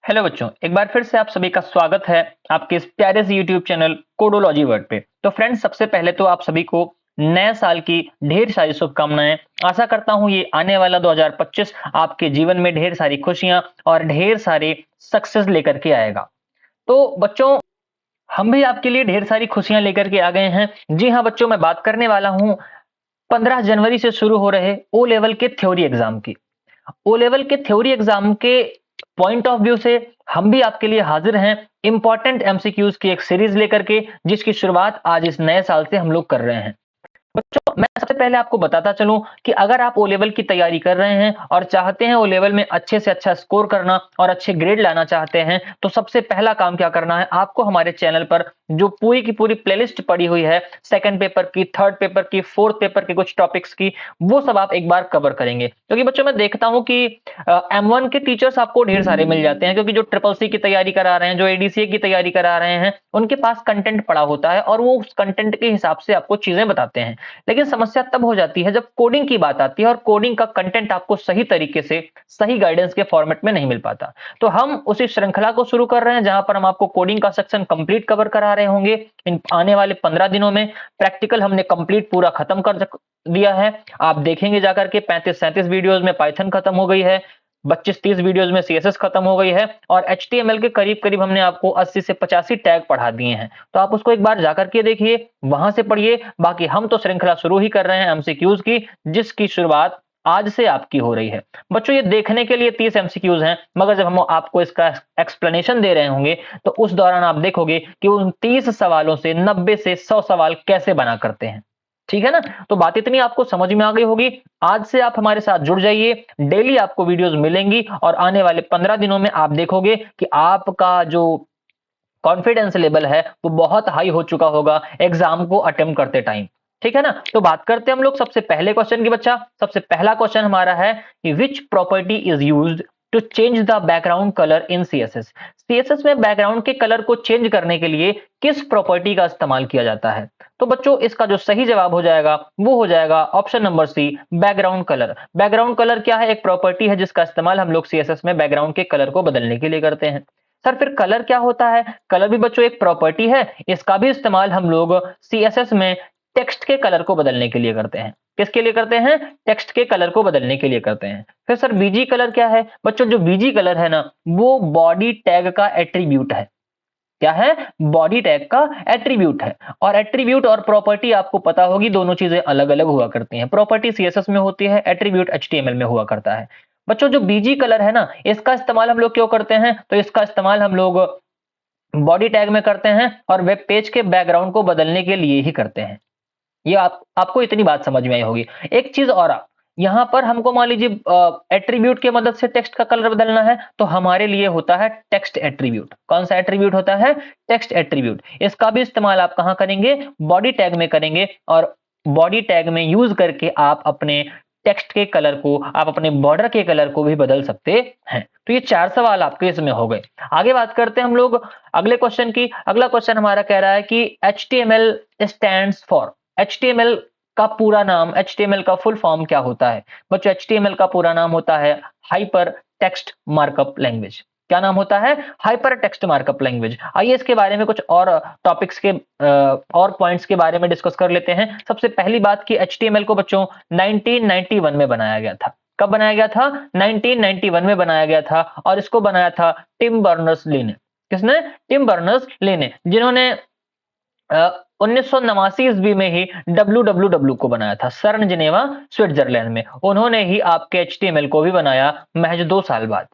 Hello बच्चों, एक बार फिर से आप सभी का स्वागत है आपके इस प्यारे से यूट्यूब चैनल कोडोलॉजी वर्ड पे। तो फ्रेंड्स, सबसे पहले तो आप सभी को नए साल की ढेर सारी शुभकामनाएं। आशा करता हूं ये आने वाला 2025 आपके जीवन में ढेर सारी खुशियां और ढेर सारे सक्सेस लेकर के आएगा। तो बच्चों, हम भी आपके लिए ढेर सारी खुशियां लेकर के आ गए हैं। जी हाँ बच्चों, मैं बात करने वाला हूं 15 जनवरी से शुरू हो रहे ओ लेवल के थ्योरी एग्जाम की। ओ लेवल के थ्योरी एग्जाम के पॉइंट ऑफ व्यू से हम भी आपके लिए हाजिर हैं इंपॉर्टेंट एमसीक्यूज की एक सीरीज लेकर के, जिसकी शुरुआत आज इस नए साल से हम लोग कर रहे हैं। बच्चों, मैं सबसे पहले आपको बताता चलूं कि अगर आप ओ लेवल की तैयारी कर रहे हैं और चाहते हैं ओ लेवल में अच्छे से अच्छा स्कोर करना और अच्छे ग्रेड लाना चाहते हैं, तो सबसे पहला काम क्या करना है, आपको हमारे चैनल पर जो पूरी की पूरी प्लेलिस्ट पड़ी हुई है, सेकंड पेपर की, थर्ड पेपर की, फोर्थ पेपर के कुछ टॉपिक्स की, वो सब आप एक बार कवर करेंगे। क्योंकि बच्चों, मैं देखता हूं कि M1 के टीचर्स आपको ढेर सारे मिल जाते हैं, क्योंकि जो ट्रिपल सी की तैयारी करा रहे हैं, जो एडीसीए की तैयारी करा रहे हैं, उनके पास कंटेंट पड़ा होता है और वो उस कंटेंट के हिसाब से आपको चीजें बताते हैं। लेकिन समस्या तब हो जाती है जब कोडिंग की बात आती है और कोडिंग का कंटेंट आपको सही तरीके से, सही गाइडेंस के फॉर्मेट में नहीं मिल पाता। तो हम उसी श्रृंखला को शुरू कर रहे हैं जहां पर हम आपको कोडिंग का सेक्शन कंप्लीट कवर करा रहे होंगे इन आने वाले 15 दिनों में। प्रैक्टिकल हमने कंप्लीट पूरा खत्म कर दिया है। आप देखेंगे जाकर के 35-37 वीडियोस में पाइथन खत्म हो गई है, 25-30 वीडियोस में सीएसएस खत्म हो गई है और एचटीएमएल के करीब करीब हमने आपको 80 से 85 टैग पढ़ा दिए हैं। तो आप उसको एक बार जाकर के देखिए, वहां से पढ़िए। बाकी हम तो श्रृंखला शुरू ही कर रहे हैं एमसीक्यूज की, जिसकी शुरुआत आज से आपकी हो रही है। बच्चों, ये देखने के लिए 30 एमसीक्यूज हैं, मगर जब हम आपको इसका एक्सप्लेनेशन दे रहे होंगे तो उस दौरान आप देखोगे कि उन 30 सवालों से 90 से 100 सवाल कैसे बना करते हैं। ठीक है ना? तो बात इतनी आपको समझ में आ गई होगी। आज से आप हमारे साथ जुड़ जाइए, डेली आपको वीडियोस मिलेंगी और आने वाले 15 दिनों में आप देखोगे कि आपका जो कॉन्फिडेंस लेवल है वो बहुत हाई हो चुका होगा एग्जाम को अटेम्प्ट करते टाइम। ठीक है ना? तो बात करते हैं हम लोग सबसे पहले क्वेश्चन की। बच्चा, सबसे पहला क्वेश्चन हमारा है कि which property is used to change the background colour in CSS. CSS में बैकग्राउंड के कलर को चेंज करने के लिए किस प्रॉपर्टी का इस्तेमाल किया जाता है? तो बच्चों, इसका जो सही जवाब हो जाएगा वो हो जाएगा option number C, background colour. Background colour क्या है? एक प्रॉपर्टी है जिसका इस्तेमाल हम लोग सीएसएस में बैकग्राउंड के कलर को बदलने के लिए करते हैं। सर, फिर कलर क्या होता है? कलर भी बच्चों एक प्रॉपर्टी है, इसका भी इस्तेमाल हम लोग सीएसएस में टेक्स्ट के कलर को बदलने के लिए करते हैं। किसके लिए करते हैं? टेक्स्ट के कलर को बदलने के लिए करते हैं। फिर सर, बीजी कलर क्या है? बच्चों, जो बीजी कलर है ना, वो बॉडी टैग का एट्रीब्यूट है। क्या है? बॉडी टैग का एट्रीब्यूट है। और एट्रीब्यूट और प्रॉपर्टी आपको पता होगी, दोनों चीजें अलग अलग हुआ करती हैं। प्रॉपर्टी सीएसएस में होती है, एट्रीब्यूट एचटीएमएल में हुआ करता है। बच्चों, जो बीजी कलर है ना, इसका इस्तेमाल हम लोग क्यों करते हैं? तो इसका इस्तेमाल हम लोग बॉडी टैग में करते हैं और वेब पेज के बैकग्राउंड को बदलने के लिए ही करते हैं। ये आपको इतनी बात समझ में आई होगी। एक चीज और, यहां पर हमको मान लीजिए एट्रीब्यूट की मदद से टेक्स्ट का कलर बदलना है, तो हमारे लिए होता है टेक्स्ट एट्रीब्यूट। कौन सा एट्रीब्यूट होता है? Text attribute. इसका भी इस्तेमाल आप कहां करेंगे? बॉडी टैग में करेंगे। और बॉडी टैग में यूज करके आप अपने टेक्स्ट के कलर को, आप अपने बॉर्डर के कलर को भी बदल सकते हैं। तो ये 4 सवाल आपके इसमें हो गए। आगे बात करते हैं हम लोग अगले क्वेश्चन की। अगला क्वेश्चन हमारा कह रहा है कि एचटीएमएल स्टैंड्स फॉर। एचटीएमएल का पूरा नाम, एचटीएमएल का फुल फॉर्म क्या होता है? बच्चों, एचटीएमएल का पूरा नाम होता है हाइपर टेक्स्ट मार्कअप लैंग्वेज। क्या नाम होता है? Hyper text markup language. आइए इसके बारे में कुछ और टॉपिक्स के और पॉइंट्स के बारे में डिस्कस कर लेते हैं। सबसे पहली बात कि एचटीएमएल को बच्चों 1991 में बनाया गया था। कब बनाया गया था? 1991 में बनाया गया था और इसको बनाया था टिम बर्नर्स-ली ने। किसने? टिम बर्नर्स-ली ने, जिन्होंने 1989 ईस्वी में ही WWW को बनाया था, सर्न जिनेवा स्विट्जरलैंड में। उन्होंने ही आपके एचटीएमएल को भी बनाया महज 2 साल बाद।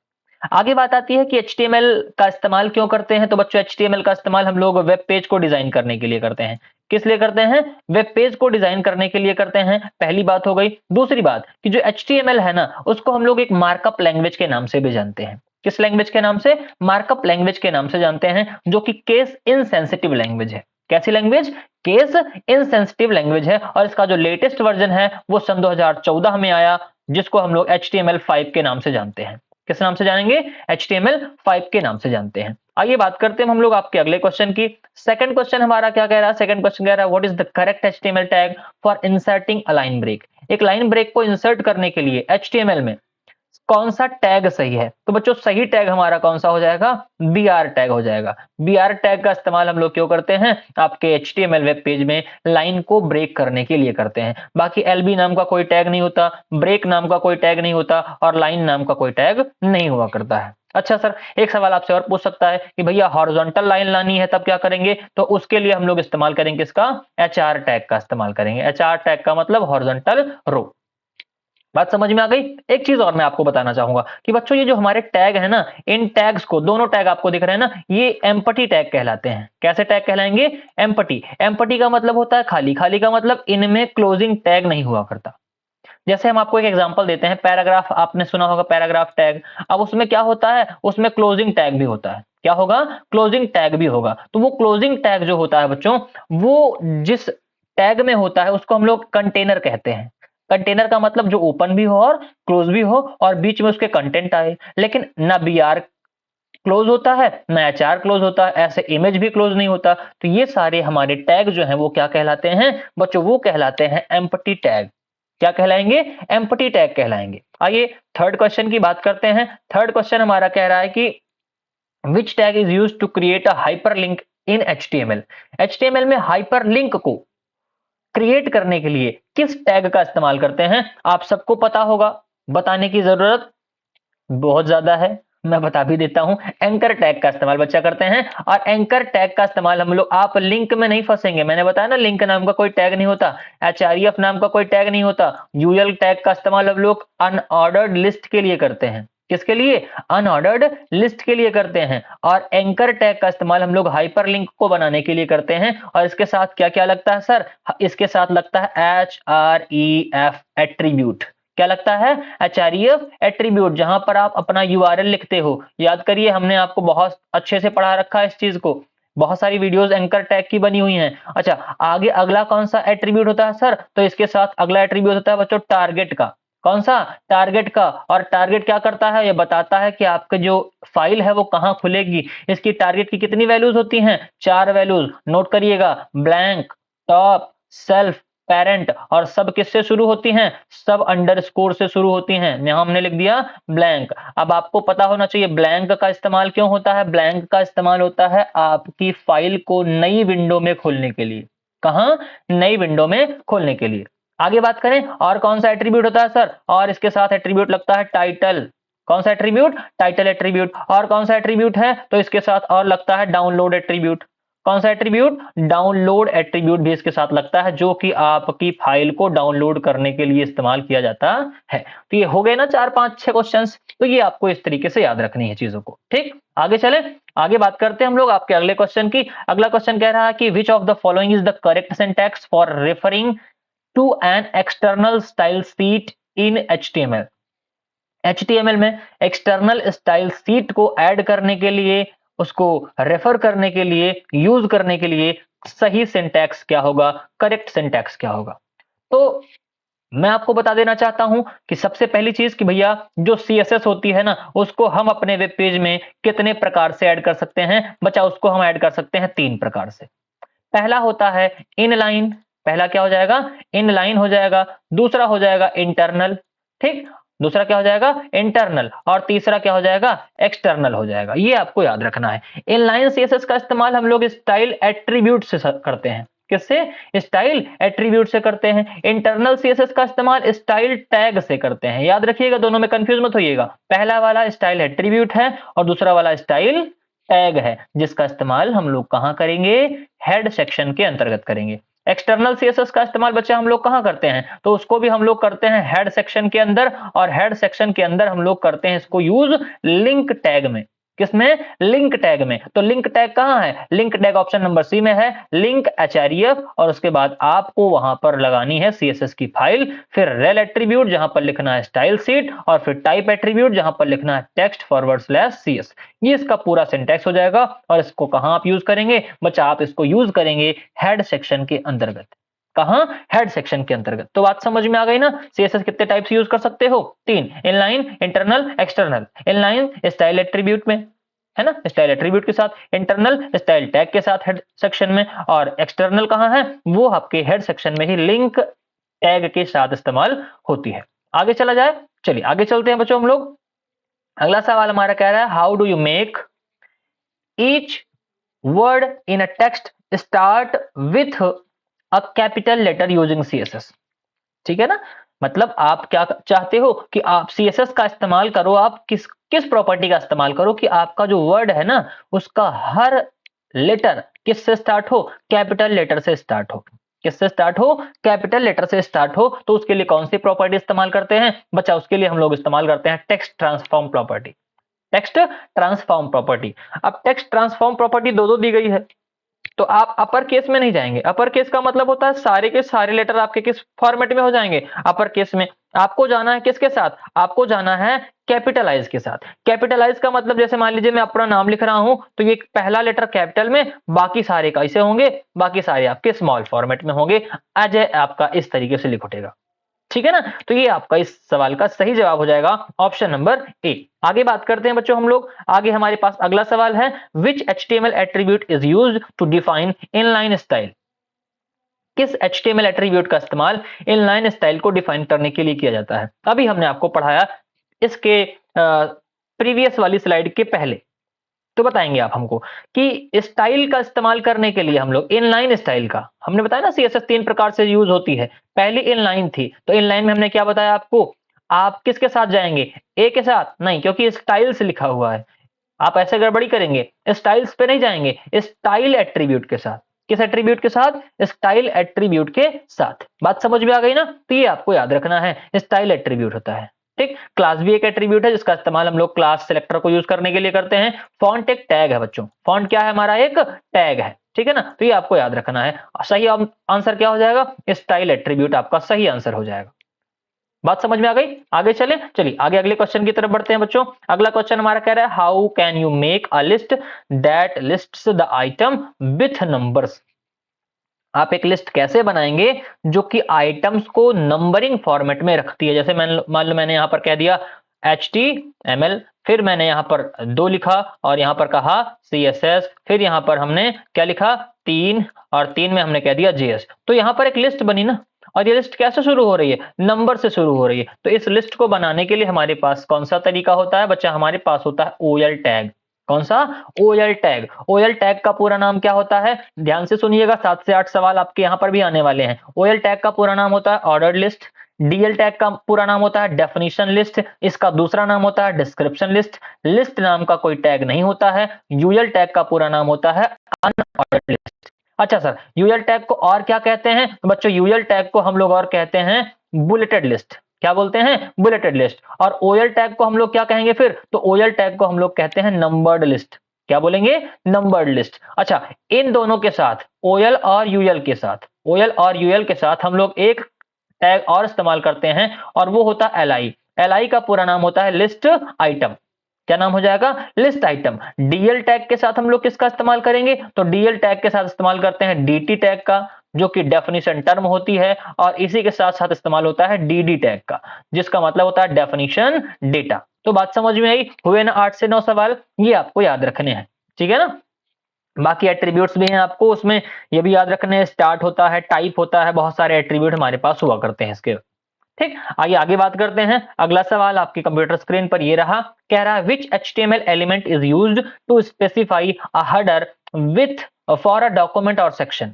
आगे बात आती है कि एचटीएमएल का इस्तेमाल क्यों करते हैं? तो बच्चों, एचटीएमएल का इस्तेमाल हम लोग वेब पेज को डिजाइन करने के लिए करते हैं। किस लिए करते हैं? वेब पेज को डिजाइन करने के लिए करते हैं। पहली बात हो गई। दूसरी बात कि जो एचटीएमएल है ना, उसको हम लोग एक मार्कअप लैंग्वेज के नाम से भी जानते हैं। किस लैंग्वेज के नाम से? मार्कअप लैंग्वेज के नाम से जानते हैं, जो कि केस इनसेंसिटिव लैंग्वेज है। कैसी लैंग्वेज? केस इनसेंसिटिव लैंग्वेज है। और इसका जो लेटेस्ट वर्जन है वो सन 2014 में आया, जिसको हम लोग HTML5 के नाम से जानते हैं। किस नाम से जानेंगे? HTML5 के नाम से जानते हैं। आइए बात करते हैं हम लोग आपके अगले क्वेश्चन की। सेकंड क्वेश्चन हमारा क्या कह रहा है? सेकंड क्वेश्चन कह रहा है what is the correct HTML tag for inserting a line break. एक लाइन ब्रेक को इंसर्ट करने के लिए HTML में कौन सा टैग सही है। तो बच्चों सही टैग हमारा कौन सा हो जाएगा, BR टैग हो जाएगा। BR टैग का इस्तेमाल हम लोग क्यों करते हैं, आपके HTML वेब पेज में लाइन को ब्रेक करने के लिए करते हैं। बाकी LB नाम का कोई टैग नहीं होता, ब्रेक नाम का कोई टैग नहीं होता और लाइन नाम का कोई टैग नहीं हुआ करता है। अच्छा सर, एक सवाल आपसे और पूछ सकता है कि भैया हॉरिजॉन्टल लाइन लानी है तब क्या करेंगे, तो उसके लिए हम लोग इस्तेमाल करेंगे इसका HR टैग का इस्तेमाल करेंगे। HR टैग का मतलब हॉरिजॉन्टल रो। बात समझ में आ गई। एक चीज और मैं आपको बताना चाहूंगा कि बच्चों ये जो हमारे टैग है ना, इन टैग्स को, दोनों टैग आपको दिख रहे हैं ना, ये एम्पटी टैग कहलाते हैं। कैसे टैग कहलाएंगे, एम्पटी। एम्पटी का मतलब होता है खाली, खाली का मतलब इनमें क्लोजिंग टैग नहीं हुआ करता। जैसे हम आपको एक एग्जांपल देते हैं, पैराग्राफ आपने सुना होगा, पैराग्राफ टैग। अब उसमें क्या होता है, उसमें क्लोजिंग टैग भी होता है। क्या होगा, क्लोजिंग टैग भी होगा। तो वो क्लोजिंग टैग जो होता है बच्चों, वो जिस टैग में होता है उसको हम लोग कंटेनर कहते हैं। कंटेनर का मतलब जो ओपन भी हो और क्लोज भी हो और बीच में उसके कंटेंट आए। लेकिन ना BR क्लोज होता है ना HR क्लोज होता है, ऐसे इमेज भी क्लोज नहीं होता। तो ये सारे हमारे टैग जो हैं वो क्या कहलाते हैं बच्चों, वो कहलाते हैं एम्प्टी टैग। क्या कहलाएंगे, एम्प्टी टैग कहलाएंगे। आइए थर्ड क्वेश्चन की बात करते हैं। थर्ड क्वेश्चन हमारा कह रहा है कि which tag is used to create a hyperlink in HTML। HTML में हाइपरलिंक को क्रिएट करने के लिए किस टैग का इस्तेमाल करते हैं। आप सबको पता होगा, बताने की जरूरत बहुत ज्यादा है, मैं बता भी देता हूं। एंकर टैग का इस्तेमाल बच्चा करते हैं। और एंकर टैग का इस्तेमाल हम लोग, आप लिंक में नहीं फंसेंगे, मैंने बताया ना लिंक नाम का कोई टैग नहीं होता, HREF नाम का कोई टैग नहीं होता। UL टैग का इस्तेमाल हम लोग अनऑर्डर्ड लिस्ट के लिए करते हैं। किसके लिए, अनऑर्डर्ड लिस्ट के लिए करते हैं। और एंकर टैग का इस्तेमाल हम लोग हाइपरलिंक को बनाने के लिए करते हैं। और इसके साथ क्या क्या लगता है सर, इसके साथ लगता है HREF एट्रीब्यूट। क्या लगता है, HREF एट्रीब्यूट, जहां पर आप अपना URL लिखते हो। याद करिए, हमने आपको बहुत अच्छे से पढ़ा रखा है इस चीज को, बहुत सारी वीडियोस एंकर टैग की बनी हुई हैं। अच्छा, आगे अगला कौन सा एट्रीब्यूट होता है सर, तो इसके साथ अगला एट्रीब्यूट होता है बच्चों टारगेट का। कौन सा, टारगेट का। और टारगेट क्या करता है, ये बताता है कि आपकी जो फाइल है वो कहां खुलेगी। इसकी टारगेट की कितनी वैल्यूज होती हैं, 4 वैल्यूज। नोट करिएगा, ब्लैंक, टॉप, सेल्फ, पेरेंट, और सब किससे शुरू होती हैं, सब अंडरस्कोर से शुरू होती हैं। यहां हमने लिख दिया ब्लैंक। अब आपको पता होना चाहिए ब्लैंक का इस्तेमाल क्यों होता है। ब्लैंक का इस्तेमाल होता है आपकी फाइल को नई विंडो में खोलने के लिए। कहां, नई विंडो में खोलने के लिए। आगे बात करें, और कौन सा एट्रीब्यूट होता है सर, और इसके साथ एट्रीब्यूट लगता है टाइटल। कौन सा एट्रीब्यूट, टाइटल एट्रीब्यूट। और कौन सा एट्रीब्यूट है, तो इसके साथ और लगता है डाउनलोड एट्रीब्यूट। कौन सा एट्रीब्यूट, डाउनलोड एट्रीब्यूट भी इसके साथ लगता है, जो कि आपकी फाइल को डाउनलोड करने के लिए इस्तेमाल किया जाता है। तो ये हो गए ना 4 5 6 क्वेश्चंस। तो ये आपको इस तरीके से याद रखनी है चीजों को। ठीक, आगे चले, आगे बात करते हैं हम लोग आपके अगले क्वेश्चन की। अगला क्वेश्चन कह रहा है कि which of the following is the correct syntax for referring to an external style sheet in HTML। HTML में एक्सटर्नल स्टाइल शीट को ऐड करने के लिए, उसको रेफर करने के लिए, यूज करने के लिए सही सिंटैक्स क्या होगा, करेक्ट सिंटैक्स क्या होगा। तो मैं आपको बता देना चाहता हूं कि सबसे पहली चीज कि भैया जो CSS होती है ना, उसको हम अपने वेब पेज में कितने प्रकार से ऐड कर सकते हैं बच्चा, उसको हम ऐड कर सकते हैं 3 प्रकार से। पहला होता है इनलाइन, पहला क्या हो जाएगा, इनलाइन हो जाएगा। दूसरा हो जाएगा इंटरनल, ठीक, दूसरा क्या हो जाएगा, इंटरनल। और तीसरा क्या हो जाएगा, एक्सटर्नल हो जाएगा। ये आपको याद रखना है। इनलाइन CSS का इस्तेमाल हम लोग स्टाइल एट्रीब्यूट से करते हैं। किससे, स्टाइल एट्रीब्यूट से करते हैं। इंटरनल CSS का इस्तेमाल स्टाइल टैग से करते हैं। याद रखिएगा, दोनों में कंफ्यूज मत होइएगा। पहला वाला स्टाइल एट्रीब्यूट है और दूसरा वाला स्टाइल टैग है, जिसका इस्तेमाल हम लोग कहां करेंगे, हेड सेक्शन के अंतर्गत करेंगे। एक्सटर्नल CSS का इस्तेमाल बच्चा हम लोग कहां करते हैं, तो उसको भी हम लोग करते हैं हेड सेक्शन के अंदर। और हेड सेक्शन के अंदर हम लोग करते हैं इसको यूज लिंक टैग में। किसमें, लिंक टैग में। तो लिंक टैग कहां है, link tag option number C में है, लिंक HREF। और उसके बाद आपको वहां पर लगानी है CSS की फाइल, फिर रेल एट्रीब्यूट जहां पर लिखना है स्टाइल शीट, और फिर टाइप एट्रीब्यूट जहां पर लिखना है text/CS। ये इसका पूरा सिंटैक्स हो जाएगा। और इसको कहां आप यूज करेंगे बच्चा, आप इसको यूज करेंगे हेड सेक्शन के अंतर्गत। कहां, हेड सेक्शन के अंतर्गत। तो बात समझ में आ गई ना, CSS कितने टाइप से यूज कर सकते हो, 3, inline, internal, external. Inline style attribute में है ना, स्टाइल एट्रीब्यूट के साथ, इंटरनल स्टाइल टैग के साथ हेड सेक्शन में, और एक्सटर्नल कहां है, वो आपके हेड सेक्शन में ही लिंक टैग के साथ इस्तेमाल होती है। आगे चला जाए, चलिए आगे चलते हैं बच्चों हम लोग। अगला सवाल हमारा कह रहा है how do you make each word in a text start with a capital letter using CSS. ठीक है ना, मतलब आप क्या चाहते हो कि आप सीएसएस का इस्तेमाल करो, आप किस किस प्रॉपर्टी का इस्तेमाल करो कि आपका जो वर्ड है ना उसका हर लेटर किससे स्टार्ट हो, कैपिटल लेटर से स्टार्ट हो। किससे स्टार्ट हो, कैपिटल लेटर से स्टार्ट हो। तो उसके लिए कौन सी प्रॉपर्टी इस्तेमाल करते हैं बच्चा, उसके लिए हम लोग इस्तेमाल करते हैं text transform property. Text transform property. अब टेक्स्ट ट्रांसफॉर्म प्रॉपर्टी दो दो दी गई है, तो आप अपर केस में नहीं जाएंगे। अपर केस का मतलब होता है सारे के सारे लेटर आपके किस फॉर्मेट में हो जाएंगे, अपर केस में। आपको जाना है किसके साथ, आपको जाना है कैपिटलाइज के साथ। कैपिटलाइज का मतलब जैसे मान लीजिए मैं अपना नाम लिख रहा हूं तो ये पहला लेटर कैपिटल में, बाकी सारे कैसे होंगे, बाकी सारे आपके स्मॉल फॉर्मेट में होंगे। अजय आपका इस तरीके से लिख उठेगा। ठीक है ना, तो ये आपका इस सवाल का सही जवाब हो जाएगा ऑप्शन नंबर ए। आगे बात करते हैं बच्चों हम लोग, आगे हमारे पास अगला सवाल है which HTML attribute is used to define inline style. किस एचटीएमएल एट्रीब्यूट का इस्तेमाल इनलाइन स्टाइल को डिफाइन करने के लिए किया जाता है। अभी हमने आपको पढ़ाया इसके प्रीवियस वाली स्लाइड के पहले। तो बताएंगे आप हमको कि स्टाइल का इस्तेमाल करने के लिए हम लोग इनलाइन स्टाइल का, हमने बताया ना सीएसएस 3 प्रकार से यूज होती है। पहली इनलाइन थी, तो इनलाइन में हमने क्या बताया आपको, आप किसके साथ जाएंगे, ए के साथ नहीं, क्योंकि स्टाइल्स लिखा हुआ है। आप ऐसे गड़बड़ी करेंगे, स्टाइल्स पे नहीं जाएंगे, स्टाइल एट्रीब्यूट के साथ। किस एट्रीब्यूट के साथ, स्टाइल एट्रीब्यूट के साथ। बात समझ में आ गई ना, तो ये आपको याद रखना है, स्टाइल एट्रीब्यूट होता है। ठीक, क्लास भी एक एट्रीब्यूट है जिसका इस्तेमाल हम लोग क्लास सेलेक्टर को यूज करने के लिए करते हैं। फॉन्ट एक टैग है बच्चों, फॉन्ट क्या है हमारा, एक टैग है। ठीक है ना, तो ये आपको याद रखना है। सही आंसर क्या हो जाएगा, स्टाइल एट्रीब्यूट आपका सही आंसर हो जाएगा। बात समझ में आ गई, आगे चलिए आगे अगले क्वेश्चन की तरफ बढ़ते हैं बच्चों। अगला क्वेश्चन हमारा कह रहा है how can you make a list that lists the item with numbers. आप एक लिस्ट कैसे बनाएंगे जो कि आइटम्स को नंबरिंग फॉर्मेट में रखती है। जैसे मान लो मैंने यहां पर कह दिया HTML, फिर मैंने यहां पर 2 लिखा और यहां पर कहा CSS, फिर यहां पर हमने क्या लिखा 3, और 3 में हमने कह दिया JS। तो यहां पर एक लिस्ट बनी ना, और ये लिस्ट कैसे शुरू हो रही है, नंबर से शुरू हो रही है। तो इस लिस्ट को बनाने के लिए हमारे पास कौन सा तरीका होता है बच्चा, हमारे पास होता है OL टैग। कौन सा, OL टैग। OL टैग का पूरा नाम क्या होता है, ध्यान से सुनिएगा, 7 से 8 सवाल आपके यहां पर भी आने वाले हैं। OL टैग का पूरा नाम होता है ऑर्डर्ड लिस्ट। DL टैग का पूरा नाम होता है डेफिनेशन लिस्ट, इसका दूसरा नाम होता है डिस्क्रिप्शन लिस्ट। लिस्ट नाम का कोई टैग नहीं होता है। UL टैग का पूरा नाम होता है अनऑर्डर्ड लिस्ट। अच्छा सर, यूएल टैग को और क्या कहते हैं, तो बच्चों यूएल टैग को हम लोग और कहते हैं बुलेटेड लिस्ट। क्या बोलते हैं, बुलेटेड लिस्ट। और ओएल टैग को हम लोग क्या कहेंगे फिर, तो ओएल टैग को हम लोग कहते हैं नंबर्ड लिस्ट। क्या बोलेंगे, नंबर्ड लिस्ट। अच्छा, इन दोनों के साथ ओएल और यूएल के साथ, ओएल और यूएल के साथ हम लोग एक टैग और इस्तेमाल करते हैं और वो होता है एलआई। एलआई का पूरा नाम होता है लिस्ट आइटम। क्या नाम हो जाएगा, लिस्ट आइटम। डीएल टैग के साथ हम लोग किसका इस्तेमाल करेंगे, तो डीएल टैग के साथ इस्तेमाल करते हैं डीटी टैग का, जो कि डेफिनेशन टर्म होती है। और इसी के साथ साथ इस्तेमाल होता है डीडी टैग का, जिसका मतलब होता है डेफिनेशन डेटा। तो बात समझ में आई, हुए ना 8 से 9 सवाल, ये आपको याद रखने हैं। ठीक है ना, बाकी एट्रीब्यूट्स भी हैं आपको उसमें, ये भी याद रखने हैं। स्टार्ट होता है, टाइप होता है, बहुत सारे एट्रीब्यूट हमारे पास हुआ करते हैं इसके। ठीक, आइए आगे बात करते हैं। अगला सवाल आपकी कंप्यूटर स्क्रीन पर ये रहा, कह रहा है which HTML element is used to specify a header with for a document और सेक्शन।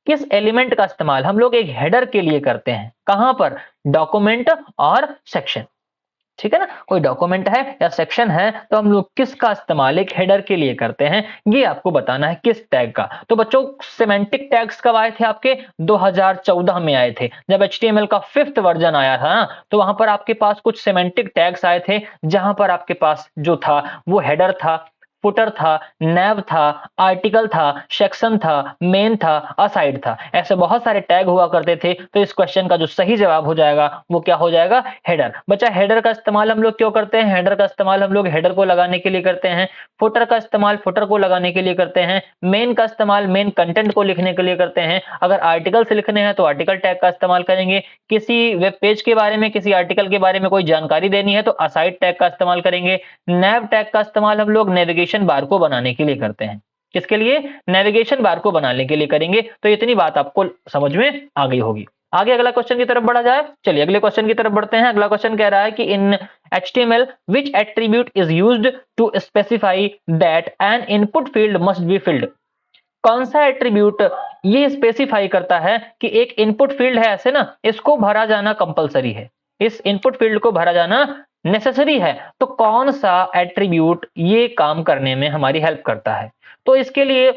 किस एलिमेंट का इस्तेमाल हम लोग एक हेडर के लिए करते हैं, कहां पर, डॉक्यूमेंट और सेक्शन। ठीक है ना, कोई डॉक्यूमेंट है या सेक्शन है तो हम लोग किसका इस्तेमाल एक हेडर के लिए करते हैं, ये आपको बताना है किस टैग का। तो बच्चों सिमेंटिक टैग्स कब आए थे आपके, 2014 में आए थे, जब HTML का 5th वर्जन आया था ना, तो वहां पर आपके पास कुछ सिमेंटिक टैग्स आए थे, जहां पर आपके पास जो था वो हेडर था, फुटर था, नैव था, आर्टिकल था, सेक्शन था, मेन था, असाइड था। ऐसे बहुत सारे टैग हुआ करते थे। तो इस क्वेश्चन का जो सही जवाब हो जाएगा वो क्या हो जाएगा, हेडर। बच्चा हेडर का इस्तेमाल हम लोग क्यों करते हैं, हेडर का इस्तेमाल हम लोग हेडर को लगाने के लिए करते हैं। फुटर का इस्तेमाल फुटर को लगाने के लिए करते हैं। मेन का इस्तेमाल मेन कंटेंट को लिखने के लिए करते हैं। अगर आर्टिकल से लिखने हैं तो आर्टिकल टैग का इस्तेमाल करेंगे। किसी वेब पेज के बारे में, किसी आर्टिकल के बारे में कोई जानकारी देनी है तो असाइड टैग का इस्तेमाल करेंगे। नैव टैग का इस्तेमाल हम लोग नेविगेशन बार को बनाने के लिए करते हैं। किसके लिए, नेविगेशन बार को बनाने के लिए करेंगे। तो इतनी बात आपको समझ में आ गई होगी। आगे अगला क्वेश्चन की तरफ बढ़ा जाए। चलिए अगले क्वेश्चन की तरफ बढ़ते हैं। अगला क्वेश्चन कह रहा है कि इन HTML which attribute is used to specify that an input field must be filled। कौन सा एट्रीब्यूट ये स्पेसिफाई करता है कि एक इनपुट फील्ड है ऐसे ना, इसको भरा जाना कंपलसरी है, इस इनपुट फील्ड को भरा जाना नेसेसरी है। तो कौन सा एट्रीब्यूट ये काम करने में हमारी हेल्प करता है? तो इसके लिए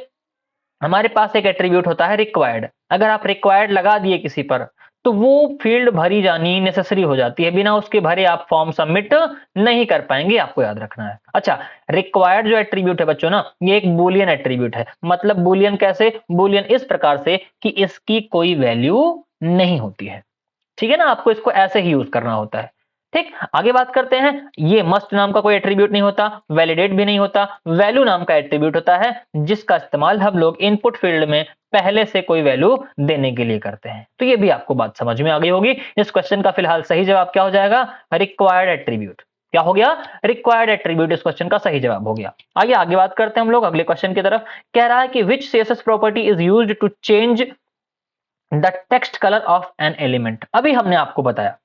हमारे पास एक एट्रीब्यूट होता है रिक्वायर्ड। अगर आप रिक्वायर्ड लगा दिए किसी पर तो वो फील्ड भरी जानी नेसेसरी हो जाती है, बिना उसके भरे आप फॉर्म सबमिट नहीं कर पाएंगे, आपको याद रखना है। अच्छा, रिक्वायर्ड जो एट्रीब्यूट है बच्चों ना, ये एक बुलियन एट्रीब्यूट है। मतलब बुलियन कैसे? बुलियन इस प्रकार से कि इसकी कोई वैल्यू नहीं होती है, ठीक है ना, आपको इसको ऐसे ही यूज करना होता है। ठीक, आगे बात करते हैं। ये मस्ट नाम का कोई एट्रीब्यूट नहीं होता, वैलिडेट भी नहीं होता, वैल्यू नाम का एट्रीब्यूट होता है जिसका इस्तेमाल हम लोग इनपुट फील्ड में पहले से कोई वैल्यू देने के लिए करते हैं। तो ये भी आपको बात समझ में आ गई होगी। इस क्वेश्चन का फिलहाल सही जवाब क्या हो जाएगा? Required attribute. क्या हो गया? रिक्वायर्ड एट्रीब्यूट इस क्वेश्चन का सही जवाब हो गया। आइए आगे बात करते हैं हम लोग अगले क्वेश्चन की तरफ। कह रहा है कि which CSS property is used to change the text colour of an element. अभी हमने आपको बताया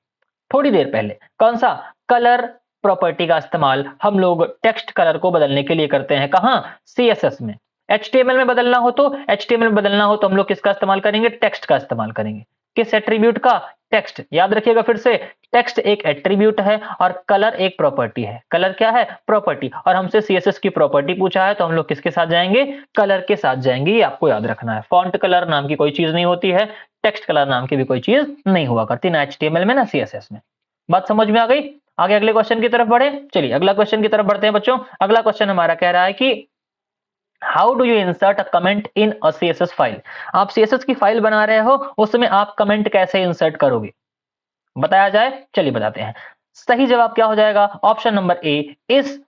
थोड़ी देर पहले, कौन सा? कलर प्रॉपर्टी का इस्तेमाल हम लोग टेक्स्ट कलर को बदलने के लिए करते हैं। कहां? CSS में। HTML में बदलना हो तो हम लोग किसका इस्तेमाल करेंगे? टेक्स्ट का इस्तेमाल करेंगे। किस एट्रीब्यूट का? टेक्स्ट। याद रखिएगा फिर से, टेक्स्ट एक एट्रीब्यूट है और कलर एक प्रॉपर्टी है। कलर क्या है? प्रॉपर्टी। और हमसे CSS की प्रॉपर्टी पूछा है तो हम लोग किसके साथ जाएंगे? कलर के साथ जाएंगे, ये आपको याद रखना है। फॉन्ट कलर नाम की कोई चीज नहीं होती है, टेक्स्ट कलर नाम की भी कोई चीज नहीं हुआ करती, ना HTML में ना CSS में। बात समझ में आ गई? आगे अगले क्वेश्चन की तरफ बढ़े। चलिए अगला क्वेश्चन की तरफ बढ़ते हैं बच्चों। अगला क्वेश्चन हमारा कह रहा है कि how do you insert a comment in a CSS file. आप CSS की फाइल बना रहे हो, उसमें आप कमेंट कैसे इंसर्ट करोगे, बताया जाए। चलिए बताते हैं। सही जवाब क्या हो जाएगा? Option number A. इस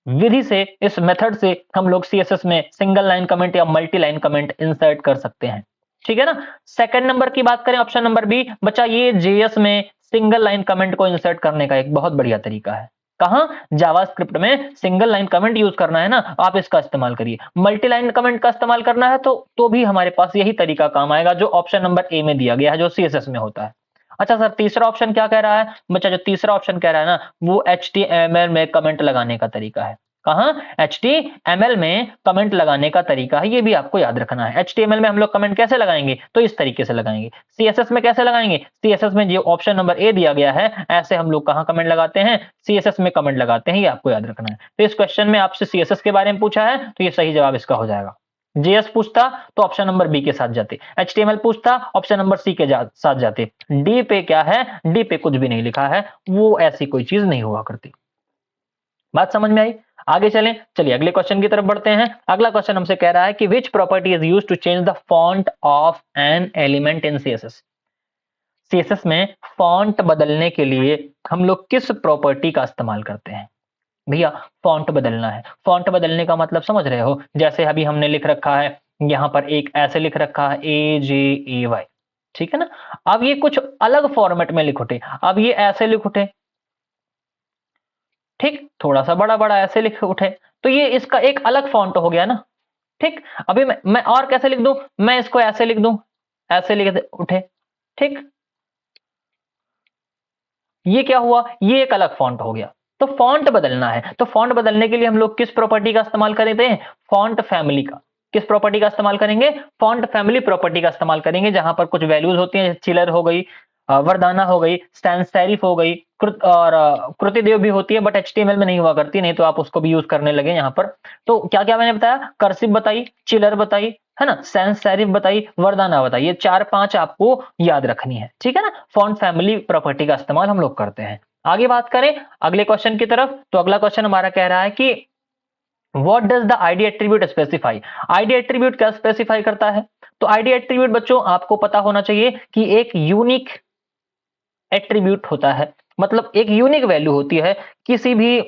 विधि से, इस मेथड से हम लोग CSS में सिंगल लाइन कमेंट या मल्टी लाइन कमेंट इंसर्ट कर सकते हैं, ठीक है ना। सेकंड नंबर की बात करें, ऑप्शन नंबर बी, बच्चा ये JS में सिंगल लाइन कमेंट को इंसर्ट करने का एक बहुत बढ़िया तरीका है। कहां? जावास्क्रिप्ट में सिंगल लाइन कमेंट यूज करना है ना, आप इसका इस्तेमाल करिए। मल्टी लाइन कमेंट का इस्तेमाल करना है तो भी हमारे पास यही तरीका काम आएगा जो ऑप्शन नंबर ए में दिया गया है, जो CSS में होता है। अच्छा सर, तीसरा ऑप्शन क्या कह रहा है? बच्चा जो तीसरा ऑप्शन कह रहा है ना, वो HTML में कमेंट लगाने का तरीका है। कहां? HTML में कमेंट लगाने का तरीका है, ये भी आपको याद रखना है। HTML में हम लोग कमेंट कैसे लगाएंगे? तो इस तरीके से लगाएंगे। CSS में कैसे लगाएंगे? CSS में जो ऑप्शन नंबर ए दिया गया है, ऐसे हम लोग कहां कमेंट लगाते हैं? CSS में कमेंट लगाते हैं, ये आपको याद रखना है। तो इस क्वेश्चन में आपसे CSS के बारे में पूछा है तो ये सही जवाब इसका हो जाएगा। JS पूछता तो ऑप्शन नंबर बी के साथ जाते, HTML पूछता ऑप्शन नंबर सी के साथ जाते। डी पे क्या है? डी पे कुछ भी नहीं लिखा है, वो ऐसी कोई चीज नहीं हुआ करती। बात समझ में आई? आगे चलें। चलिए अगले क्वेश्चन की तरफ बढ़ते हैं। अगला क्वेश्चन हमसे कह रहा है कि which property is used to change the font of an element in CSS। CSS में फॉन्ट बदलने के लिए हम लोग किस प्रॉपर्टी का इस्तेमाल करते हैं? भैया फॉन्ट बदलना है। फॉन्ट बदलने का मतलब समझ रहे हो? जैसे अभी हमने लिख रखा है, यहां पर एक ऐसे लिख रखा है AJAY, ठीक है ना। अब ये कुछ अलग फॉर्मेट में लिख उठे, अब ये ऐसे लिख उठे, ठीक, थोड़ा सा बड़ा बड़ा ऐसे लिख उठे, तो ये इसका एक अलग फॉन्ट हो गया ना। ठीक, अभी मैं और कैसे लिख दूं? मैं इसको ऐसे लिख दूं, ऐसे लिख उठे, ठीक, ये क्या हुआ? ये एक अलग फॉन्ट हो गया। तो फॉन्ट बदलना है, तो फॉन्ट बदलने के लिए हम लोग किस प्रॉपर्टी का इस्तेमाल करते हैं? फॉन्ट फैमिली का। किस प्रॉपर्टी का इस्तेमाल करेंगे? फॉन्ट फैमिली प्रॉपर्टी का इस्तेमाल करेंगे, जहां पर कुछ वैल्यूज होती हैं, चिलर हो गई, वरदाना हो गई, स्टैंस सेरिफ हो गई, कृतिदेव भी होती है, बट HTML में नहीं हुआ करती, नहीं तो आप उसको भी यूज करने लगे यहाँ पर। तो क्या क्या मैंने बताया? कर्सिव बताई, चिलर बताई, है ना, सैंस सेरिफ बताई, वरदाना बताई, ये 4-5 आपको याद रखनी है, ठीक है ना। फॉन्ट फैमिली प्रॉपर्टी का इस्तेमाल हम लोग करते हैं। आगे बात करें अगले क्वेश्चन की तरफ, तो अगला क्वेश्चन हमारा कह रहा है कि what does the ID attribute specify. ID attribute क्या स्पेसिफाई करता है? तो ID एट्रीब्यूट बच्चों आपको पता होना चाहिए कि एक यूनिक एट्रीब्यूट होता है, मतलब एक यूनिक वैल्यू होती है किसी भी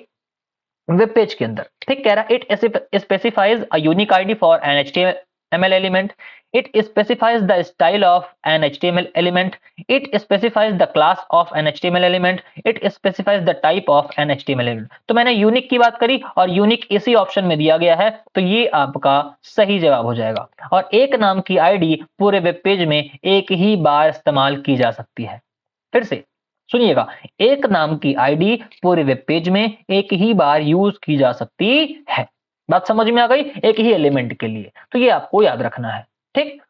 वेब पेज के अंदर। ठीक, कह रहा है it specifies a unique ID for an HTML element. It specifies the style of an HTML element. It specifies the class of an HTML element. It specifies the type of an HTML element. तो मैंने unique की बात करी और unique इसी option में दिया गया है, तो ये आपका सही जवाब हो जाएगा। और एक नाम की आईडी पूरे वेब पेज में एक ही बार इस्तेमाल की जा सकती है। फिर से सुनिएगा, एक नाम की आईडी पूरे वेब पेज में एक ही बार यूज की जा सकती है। बात समझ में आ गई? एक ही एलिमेंट के लिए, तो ये आपको याद रखना है, ठीक।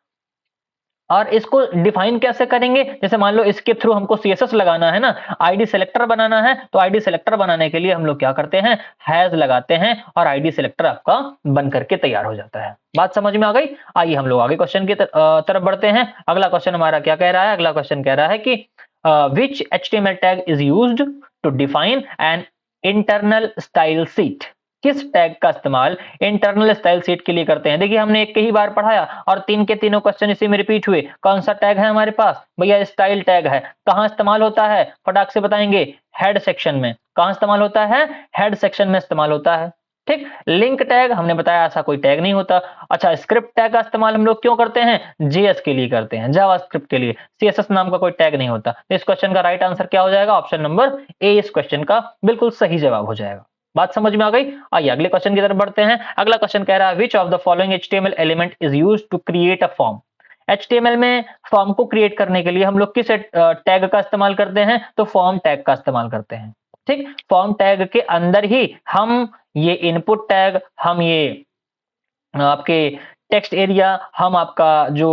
और इसको डिफाइन कैसे करेंगे? जैसे मान लो इसके थ्रू हमको CSS लगाना है ना, आईडी सेलेक्टर बनाना है, तो आईडी सेलेक्टर बनाने के लिए हम लोग क्या करते हैं, हैज लगाते हैं और आईडी सेलेक्टर आपका बन करके तैयार हो जाता है। बात समझ में आ गई? आइए हम लोग आगे क्वेश्चन की तरफ बढ़ते हैं। अगला क्वेश्चन हमारा क्या कह रहा है? अगला क्वेश्चन कह रहा है कि which HTML tag is used to define an internal style sheet? किस टैग का इस्तेमाल इंटरनल स्टाइल शीट के लिए करते हैं? देखिए हमने एक के ही बार पढ़ाया और तीन के तीनों क्वेश्चन इसी में रिपीट हुए। कौन सा टैग है हमारे पास? भैया स्टाइल टैग है। कहां इस्तेमाल होता है? फटाक से बताएंगे, हेड सेक्शन में। कहां इस्तेमाल होता है? हेड सेक्शन में इस्तेमाल होता है, ठीक। लिंक टैग हमने बताया ऐसा कोई टैग नहीं होता। अच्छा, स्क्रिप्ट टैग का इस्तेमाल हम लोग क्यों करते हैं? JS के लिए करते हैं, जावास्क्रिप्ट के लिए। CSS नाम का कोई टैग नहीं होता। तो इस क्वेश्चन का राइट आंसर क्या हो जाएगा? ऑप्शन नंबर ए इस क्वेश्चन का बिल्कुल सही जवाब हो जाएगा। बात समझ में आ गई? आइए अगले क्वेश्चन की तरफ बढ़ते हैं। अगला क्वेश्चन कह रहा है which of the following HTML element is used to create a form? HTML में फॉर्म को क्रिएट करने के लिए हम लोग किस टैग का इस्तेमाल करते हैं? तो फॉर्म टैग का इस्तेमाल करते हैं, ठीक। फॉर्म टैग के अंदर ही हम ये इनपुट टैग, हम ये आपके टेक्स्ट एरिया, हम आपका जो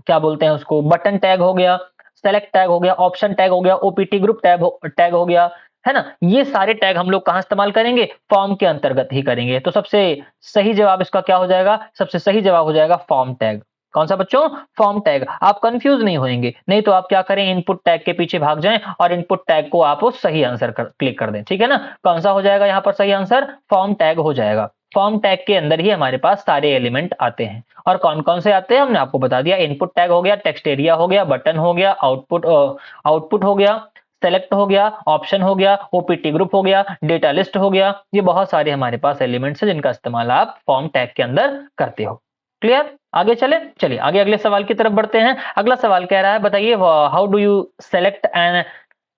क्या बोलते हैं उसको, बटन टैग हो गया, सेलेक्ट टैग हो गया, ऑप्शन टैग हो गया, OPT ग्रुप टैग हो गया, है ना, ये सारे टैग हम लोग कहां इस्तेमाल करेंगे? फॉर्म के अंतर्गत ही करेंगे। तो सबसे सही जवाब इसका क्या हो जाएगा? सबसे सही जवाब हो जाएगा फॉर्म टैग। कौन सा बच्चों? Form tag. आप कंफ्यूज नहीं होंगे, नहीं तो आप क्या करें, इनपुट टैग के पीछे भाग जाएं और इनपुट टैग को आप सही आंसर क्लिक कर दें, ठीक है ना। कौन सा हो जाएगा यहाँ पर सही आंसर? फॉर्म टैग हो जाएगा। फॉर्म टैग के अंदर ही हमारे पास सारे एलिमेंट आते हैं। और कौन कौन से आते हैं हमने आपको बता दिया। इनपुट टैग हो गया, टेक्स्ट एरिया हो गया, बटन हो गया, आउटपुट हो गया, सेलेक्ट हो गया, ऑप्शन हो गया, OPT ग्रुप हो गया, डेटा लिस्ट हो गया। ये बहुत सारे हमारे पास एलिमेंट्स हैं जिनका इस्तेमाल आप फॉर्म टैग के अंदर करते हो। क्लियर? आगे चलिए आगे अगले सवाल की तरफ बढ़ते हैं। अगला सवाल कह रहा है बताइए how do you select an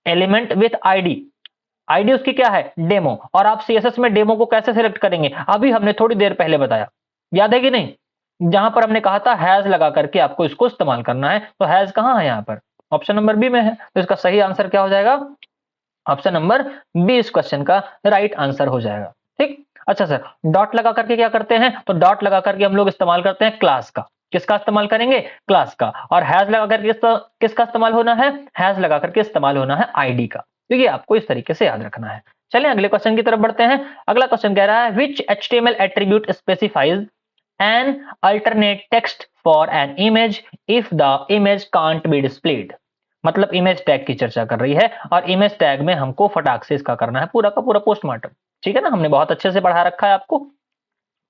element with ID उसकी क्या है? डेमो। और आप CSS में डेमो को कैसे सिलेक्ट करेंगे? अभी हमने थोड़ी देर पहले बताया, याद है कि नहीं? जहां पर हमने कहा था हैज लगा करके आपको इसको इस्तेमाल करना है, तो हैज कहां है? यहाँ पर ऑप्शन नंबर बी में है। तो इसका सही आंसर क्या हो जाएगा? ऑप्शन नंबर बी इस क्वेश्चन का राइट आंसर हो जाएगा, ठीक। अच्छा सर, डॉट लगा करके क्या करते हैं? तो डॉट लगा करके हम लोग इस्तेमाल करते हैं क्लास का। किसका इस्तेमाल करेंगे? क्लास का। और हैज लगा करके किसका इस्तेमाल होना है? हैज लगा करके इस्तेमाल होना है आईडी का। तो ये आपको इस तरीके से याद रखना है। चलिए अगले क्वेश्चन की तरफ बढ़ते हैं। अगला क्वेश्चन कह रहा है विच HTML attribute specifies an alternate text for an image if the image can't be displayed? मतलब इमेज टैग की चर्चा कर रही है और इमेज टैग में हमको फटाक से इसका करना है पूरा का पूरा पोस्टमार्टम, ठीक है ना। हमने बहुत अच्छे से पढ़ा रखा है आपको,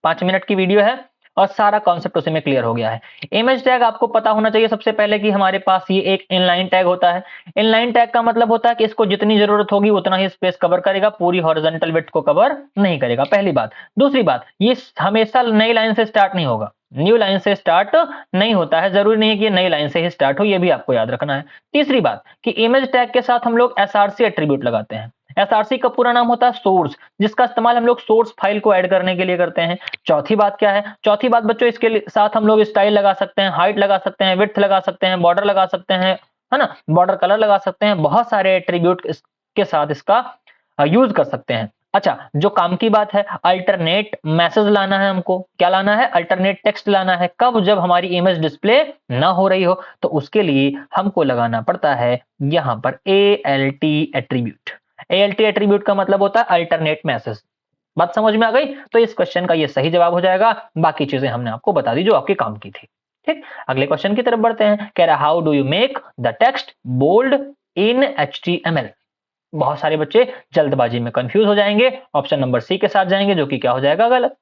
5 मिनट की वीडियो है और सारा कॉन्सेप्ट उसी में क्लियर हो गया है। इमेज टैग आपको पता होना चाहिए सबसे पहले कि हमारे पास ये एक इनलाइन टैग होता है। इनलाइन टैग का मतलब होता है कि इसको जितनी जरूरत होगी उतना ही स्पेस कवर करेगा, पूरी हॉरिजॉन्टल विड्थ को कवर नहीं करेगा, पहली बात। दूसरी बात, ये हमेशा नई लाइन से स्टार्ट नहीं होगा, न्यू लाइन से स्टार्ट नहीं होता है, जरूरी नहीं है कि नई लाइन से ही स्टार्ट हो, ये भी आपको याद रखना है। तीसरी बात कि इमेज टैग के साथ हम लोग SRC एट्रीब्यूट लगाते हैं। SRC का पूरा नाम होता है सोर्स, जिसका इस्तेमाल हम लोग सोर्स फाइल को ऐड करने के लिए करते हैं। चौथी बात क्या है? चौथी बात बच्चों, इसके साथ हम लोग स्टाइल लगा सकते हैं, हाइट लगा सकते हैं, विड्थ लगा सकते हैं, बॉर्डर लगा सकते हैं, है ना, बॉर्डर कलर लगा सकते हैं। बहुत सारे एट्रीब्यूट के साथ इसका यूज कर सकते हैं। अच्छा, जो काम की बात है, अल्टरनेट मैसेज लाना है हमको। क्या लाना है? अल्टरनेट टेक्स्ट लाना है। कब? जब हमारी इमेज डिस्प्ले ना हो रही हो, तो उसके लिए हमको लगाना पड़ता है यहां पर ALT एट्रीब्यूट। ALT एट्रीब्यूट का मतलब होता है अल्टरनेट मैसेज। बात समझ में आ गई? तो इस क्वेश्चन का ये सही जवाब हो जाएगा। बाकी चीजें हमने आपको बता दी जो आपके काम की थी, ठीक। अगले क्वेश्चन की तरफ बढ़ते हैं। कह रहा है how do you make the text bold in HTML? बहुत सारे बच्चे जल्दबाजी में कंफ्यूज हो जाएंगे, ऑप्शन नंबर सी के साथ जाएंगे जो कि क्या हो जाएगा? गलत।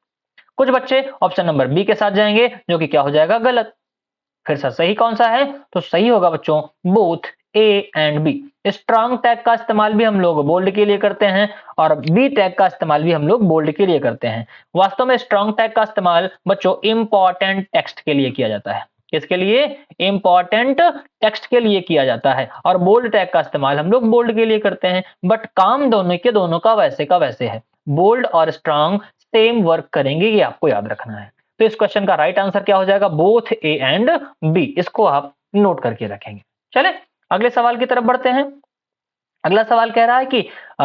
कुछ बच्चे ऑप्शन नंबर बी के साथ जाएंगे जो कि क्या हो जाएगा? गलत। फिर सर सही कौन सा है? तो सही होगा बच्चों both A and B. Strong tag का इस्तेमाल भी हम लोग बोल्ड के लिए करते हैं और बी टैग का इस्तेमाल भी हम लोग बोल्ड के लिए करते हैं। वास्तव में स्ट्रांग टैग का इस्तेमाल बच्चों इंपॉर्टेंट टेक्स्ट के लिए किया जाता है। किसके लिए? इंपॉर्टेंट टेक्स्ट के लिए किया जाता है। और बोल्ड टैग का इस्तेमाल हम लोग बोल्ड के लिए करते हैं। बट काम दोनों के दोनों का वैसे है। बोल्ड और स्ट्रांग सेम वर्क करेंगे, ये आपको याद रखना है। तो इस क्वेश्चन का राइट आंसर क्या हो जाएगा? Both A and B. इसको आप नोट करके रखेंगे। चले अगले सवाल की तरफ बढ़ते हैं। अगला सवाल कह रहा है कि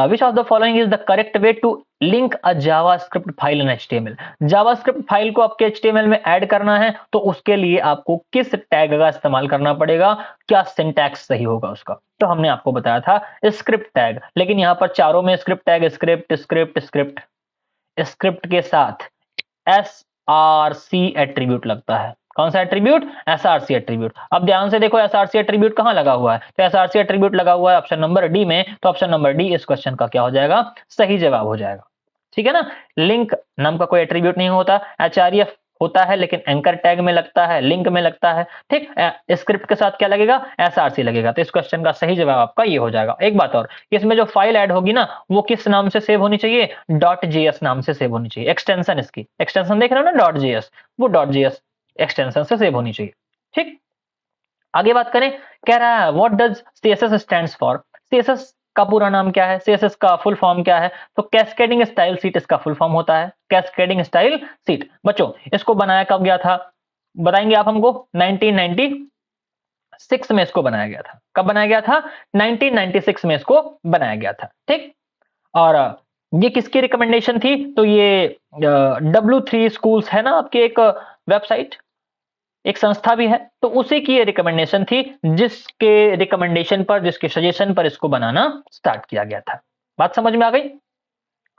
which of the following is the correct way to link a JavaScript file in HTML. JavaScript file को आपके एचटीएमएल में ऐड करना है तो उसके लिए आपको किस टैग का इस्तेमाल करना पड़ेगा, क्या सिंटैक्स सही होगा उसका। तो हमने आपको बताया था स्क्रिप्ट टैग, लेकिन यहां पर चारों में script tag script script script script के साथ एसआरसी एट्रीब्यूट लगता है। कौन सा एट्रीब्यूट? SRC attribute. अब ध्यान से देखो एसआरसी एट्रीब्यूट कहां लगा हुआ है, तो एसआरसी एट्रीब्यूट लगा हुआ है ऑप्शन नंबर डी में। तो ऑप्शन नंबर डी इस क्वेश्चन का क्या हो जाएगा? सही जवाब हो जाएगा। ठीक है ना। लिंक नाम का कोई एट्रीब्यूट नहीं होता, एचआरएफ होता है लेकिन एंकर टैग में लगता है, लिंक में लगता है। ठीक, स्क्रिप्ट के साथ क्या लगेगा? एसआरसी लगेगा। तो इस क्वेश्चन का सही जवाब आपका ये हो जाएगा। एक बात और, इसमें जो फाइल ऐड होगी ना वो किस नाम से सेव होनी चाहिए? .js नाम से सेव होनी चाहिए। एक्सटेंशन, इसकी एक्सटेंशन देख रहे हो ना .js, वो .js एक्सटेंशन से सेव होनी चाहिए। ठीक, आगे बात करें। कह रहा है what does CSS stands for. CSS का पूरा नाम क्या है? सीएसएस का फुल फॉर्म क्या है? तो कैस्केडिंग स्टाइल सीट इसका फुल फॉर्म होता है। Cascading style seat. बच्चों इसको बनाया कब गया था बताएंगे आप हमको? 1996 में इसको बनाया गया था। कब बनाया गया था? 1996 में इसको बनाया गया था। ठीक, और ये किसकी रिकमेंडेशन थी? तो ये W3 स्कूल्स है ना आपकी एक वेबसाइट, एक संस्था भी है, तो उसी की ये रिकमेंडेशन थी, जिसके रिकमेंडेशन पर, जिसके सजेशन पर इसको बनाना स्टार्ट किया गया था। बात समझ में आ गई?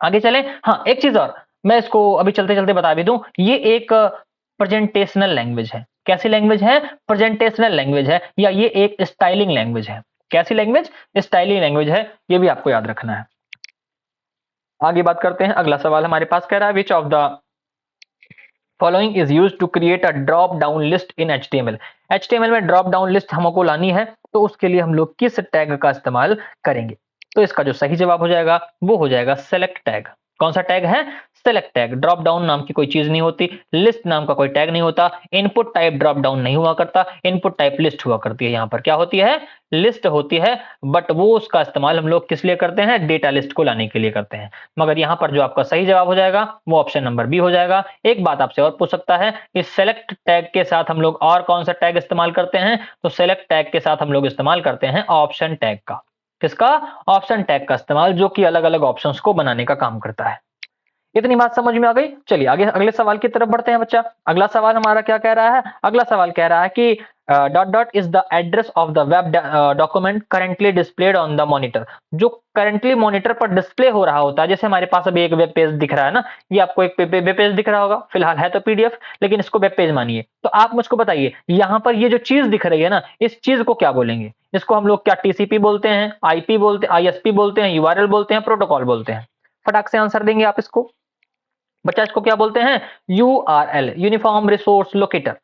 आगे चले। हाँ, एक चीज और मैं इसको अभी चलते चलते बता भी दूं, ये एक प्रेजेंटेशनल लैंग्वेज है। कैसी लैंग्वेज है? प्रेजेंटेशनल लैंग्वेज है, या ये एक स्टाइलिंग लैंग्वेज है। कैसी लैंग्वेज? स्टाइलिंग लैंग्वेज है, ये भी आपको याद रखना है। आगे बात करते हैं। अगला सवाल हमारे पास कह रहा है which of the following is used to create a drop down list in HTML. HTML में ड्रॉप डाउन लिस्ट हमको लानी है, तो उसके लिए हम लोग किस टैग का इस्तेमाल करेंगे? तो इसका जो सही जवाब हो जाएगा वो हो जाएगा सेलेक्ट टैग। कौन सा टैग है? Select tag. ड्रॉप डाउन नाम की कोई चीज नहीं होती, लिस्ट नाम का कोई टैग नहीं होता, इनपुट टाइप ड्रॉप डाउन नहीं हुआ करता, इनपुट टाइप लिस्ट हुआ करती है। यहाँ पर क्या होती है? लिस्ट होती है, बट वो उसका इस्तेमाल हम लोग किस लिए करते हैं? डेटा लिस्ट को लाने के लिए करते हैं। मगर यहाँ पर जो आपका सही जवाब हो जाएगा वो ऑप्शन नंबर बी हो जाएगा। एक बात आपसे और पूछ सकता है, इस सेलेक्ट टैग के साथ हम लोग और कौन सा टैग इस्तेमाल करते हैं? तो सेलेक्ट टैग के साथ हम लोग इस्तेमाल करते हैं ऑप्शन टैग का। किसका? ऑप्शन टैग का इस्तेमाल, जो कि अलग अलग ऑप्शंस को बनाने का काम करता है। इतनी बात समझ में आ गई? चलिए आगे अगले सवाल की तरफ बढ़ते हैं बच्चा। अगला सवाल हमारा क्या कह रहा है? अगला सवाल कह रहा है कि dot dot is the address of the web document currently displayed on the monitor. जो करेंटली मॉनिटर पर डिस्प्ले हो रहा होता है, जैसे हमारे पास अभी एक वेब पेज दिख रहा है ना, ये आपको एक वेब पेज दिख रहा होगा, फिलहाल है तो पीडीएफ, लेकिन इसको वेब पेज मानिए। तो आप मुझको बताइए, यहाँ पर ये जो चीज दिख रही है ना, इस चीज को क्या बोलेंगे? इसको हम लोग क्या टीसीपी बोलते हैं, आईपी बोलते हैं, आईएसपी बोलते हैं, यूआरएल बोलते हैं, प्रोटोकॉल बोलते हैं? फटाक से आंसर देंगे आप इसको। बच्चा इसको क्या बोलते हैं? URL, uniform resource locator.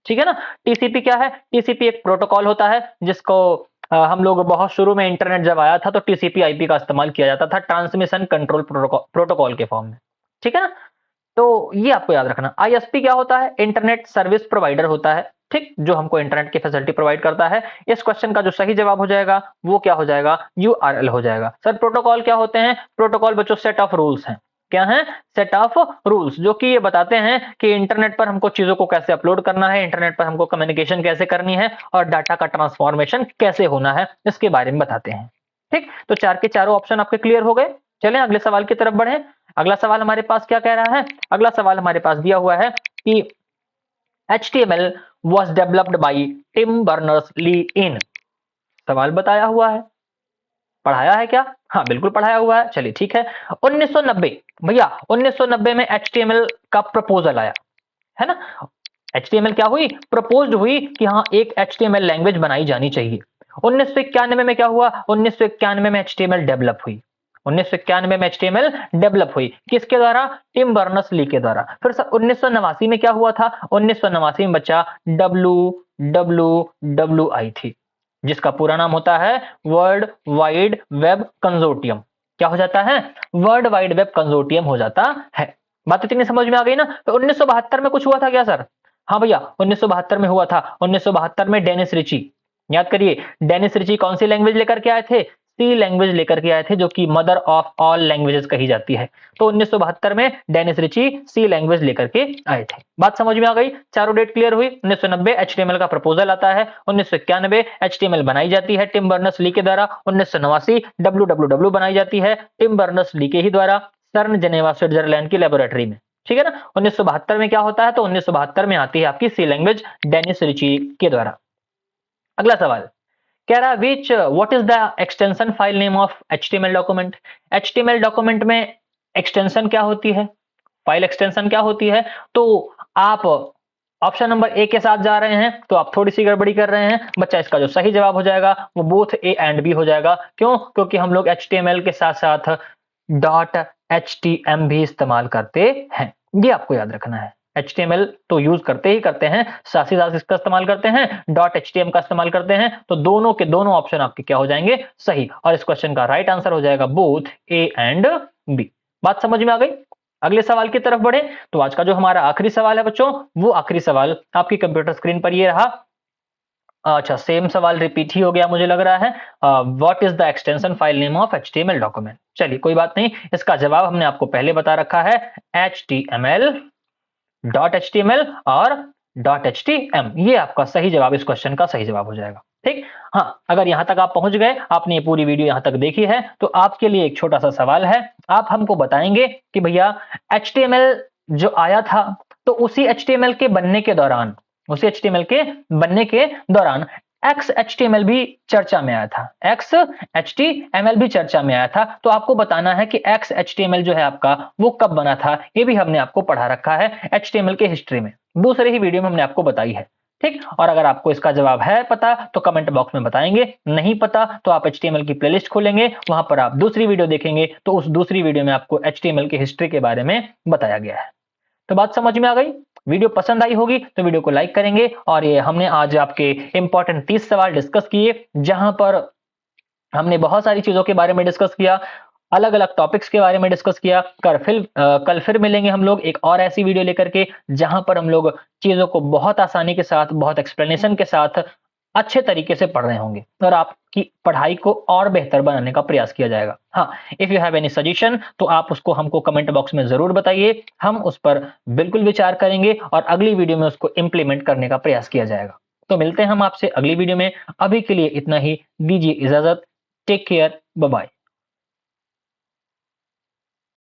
ठीक है ना। टीसीपी क्या है? टीसीपी एक प्रोटोकॉल होता है जिसको हम लोग बहुत शुरू में इंटरनेट जब आया था तो टीसीपी आईपी का इस्तेमाल किया जाता था ट्रांसमिशन कंट्रोल प्रोटोकॉल के फॉर्म में। ठीक है ना। तो ये आपको याद रखना। आईएसपी क्या होता है? इंटरनेट सर्विस प्रोवाइडर होता है। ठीक, जो हमको इंटरनेट की फैसिलिटी प्रोवाइड करता है। इस क्वेश्चन का जो सही जवाब हो जाएगा वो क्या हो जाएगा? यूआरएल हो जाएगा। सर प्रोटोकॉल क्या होते हैं? प्रोटोकॉल बच्चों सेट ऑफ रूल्स हैं। क्या है? सेट ऑफ रूल्स, जो कि ये बताते हैं कि इंटरनेट पर हमको चीजों को कैसे अपलोड करना है, इंटरनेट पर हमको कम्युनिकेशन कैसे करनी है और डाटा का ट्रांसफॉर्मेशन कैसे होना है, इसके बारे में बताते हैं। ठीक, तो चार के चारों ऑप्शन आपके क्लियर हो गए। चलें अगले सवाल की तरफ बढ़ें। अगला सवाल हमारे पास क्या कह रहा है? अगला सवाल हमारे पास दिया हुआ है कि HTML was developed by Tim Berners-Lee in। सवाल बताया हुआ है, पढ़ाया है क्या? हाँ बिल्कुल पढ़ाया हुआ है। चलिए ठीक है। 1990 भैया, 1990 में HTML का प्रपोजल आया है ना। HTML क्या हुई? प्रपोज्ड हुई कि हाँ एक HTML लैंग्वेज बनाई जानी चाहिए। 1991 में क्या हुआ? 1991 में HTML डेवलप हुई। 1991 में HTML डेवलप हुई किसके द्वारा? टिम बर्नर्स ली के द्वारा। फिर 1989 में क्या हुआ था? 1989 में बच्चा WWW आई थी। जिसका पूरा नाम होता है वर्ल्ड वाइड वेब कंसोर्टियम। क्या हो जाता है? वर्ल्ड वाइड वेब कंसोर्टियम हो जाता है। बात इतनी समझ में आ गई ना? तो 1972 में कुछ हुआ था क्या सर? हाँ भैया, 1972 में हुआ था। 1972 में डेनिस रिची, याद करिए, डेनिस रिची कौन सी लैंग्वेज लेकर के आए थे? सी लैंग्वेज लेकर के आए थे, जो कि मदर ऑफ ऑल लैंग्वेजेस कही जाती है। तो 1972 में डेनिस रिची सी लैंग्वेज लेकर के आए थे। बात समझ में आ गई? चारों डेट क्लियर हुई। 1990 एचटीएमएल का प्रपोजल आता है। 1991 एचटीएमएल बनाई जाती है टिम बर्नर्स ली के द्वारा। 1989 डब्ल्यूडब्ल्यूडब्ल्यू बनाई जाती है टिम बर्नर्स ली के ही द्वारा, सर्न जेनेवा स्विट्जरलैंड की लेबोरेटरी में। ठीक है ना? 1972 में क्या होता है? तो 1972 में आती है आपकी सी लैंग्वेज डेनिस रिची के द्वारा। अगला सवाल कह रहा है विच what is the extension file name of HTML document. HTML document में एक्सटेंशन क्या होती है, फाइल एक्सटेंशन क्या होती है? तो आप ऑप्शन नंबर ए के साथ जा रहे हैं तो आप थोड़ी सी गड़बड़ी कर रहे हैं बच्चा। इसका जो सही जवाब हो जाएगा वो बोथ ए एंड बी हो जाएगा। क्यों? क्योंकि हम लोग एचटीएमएल के साथ साथ डॉट एचटीएम भी इस्तेमाल करते हैं, ये आपको याद रखना है। एचटीएमएल तो यूज करते ही करते हैं, साथ ही साथ इसका इस्तेमाल करते हैं, डॉट एचटीएम का इस्तेमाल करते हैं। तो दोनों के दोनों ऑप्शन आपके क्या हो जाएंगे? सही। और इस क्वेश्चन का राइट आंसर हो जाएगा बोथ ए एंड बी। बात समझ में आ गई? अगले सवाल की तरफ बढ़े। तो आज का जो हमारा आखिरी सवाल है बच्चों, वो आखिरी सवाल आपकी कंप्यूटर स्क्रीन पर ये रहा। अच्छा, सेम सवाल रिपीट ही हो गया मुझे लग रहा है। What is the extension file name of HTML document. चलिए कोई बात नहीं, इसका जवाब हमने आपको पहले बता रखा है, एचटीएमएल, डॉट एचटीएमएल और डॉट एचटीएम। ये आपका सही जवाब, इस क्वेश्चन का सही जवाब हो जाएगा। ठीक। हाँ, अगर यहां तक आप पहुंच गए, आपने ये पूरी वीडियो यहां तक देखी है, तो आपके लिए एक छोटा सा सवाल है। आप हमको बताएंगे कि भैया एचटीएमएल जो आया था, तो उसी एचटीएमएल के बनने के दौरान, उसी एचटीएमएल के बनने के दौरान एक्स एचटीएमएल भी चर्चा में आया था, एक्स एचटीएमएल भी चर्चा में आया था। तो आपको बताना है कि एक्स एचटीएमएल जो है आपका वो कब बना था। ये भी हमने आपको पढ़ा रखा है एचटीएमएल के हिस्ट्री में, दूसरे ही वीडियो में हमने आपको बताई है। ठीक। और अगर आपको इसका जवाब है पता तो कमेंट बॉक्स में बताएंगे, नहीं पता तो आप एचटीएमएल की प्लेलिस्ट खोलेंगे, वहां पर आप दूसरी वीडियो देखेंगे, तो उस दूसरी वीडियो में आपको एचटीएमएल की हिस्ट्री के बारे में बताया गया है। तो बात समझ में आ गई? वीडियो पसंद आई होगी तो वीडियो को लाइक करेंगे। और ये हमने आज आपके इंपॉर्टेंट 30 सवाल डिस्कस किए, जहां पर हमने बहुत सारी चीजों के बारे में डिस्कस किया, अलग अलग टॉपिक्स के बारे में डिस्कस किया। कल फिर मिलेंगे हम लोग एक और ऐसी वीडियो लेकर के, जहां पर हम लोग चीजों को बहुत आसानी के साथ, बहुत एक्सप्लेनेशन के साथ अच्छे तरीके से पढ़ रहे होंगे और आपकी पढ़ाई को और बेहतर बनाने का प्रयास किया जाएगा। हाँ, if you have any suggestion तो आप उसको हमको कमेंट बॉक्स में जरूर बताइए, हम उस पर बिल्कुल विचार करेंगे और अगली वीडियो में उसको इंप्लीमेंट करने का प्रयास किया जाएगा। तो मिलते हैं हम आपसे अगली वीडियो में। अभी के लिए इतना ही, दीजिए इजाजत। Take care, bye bye.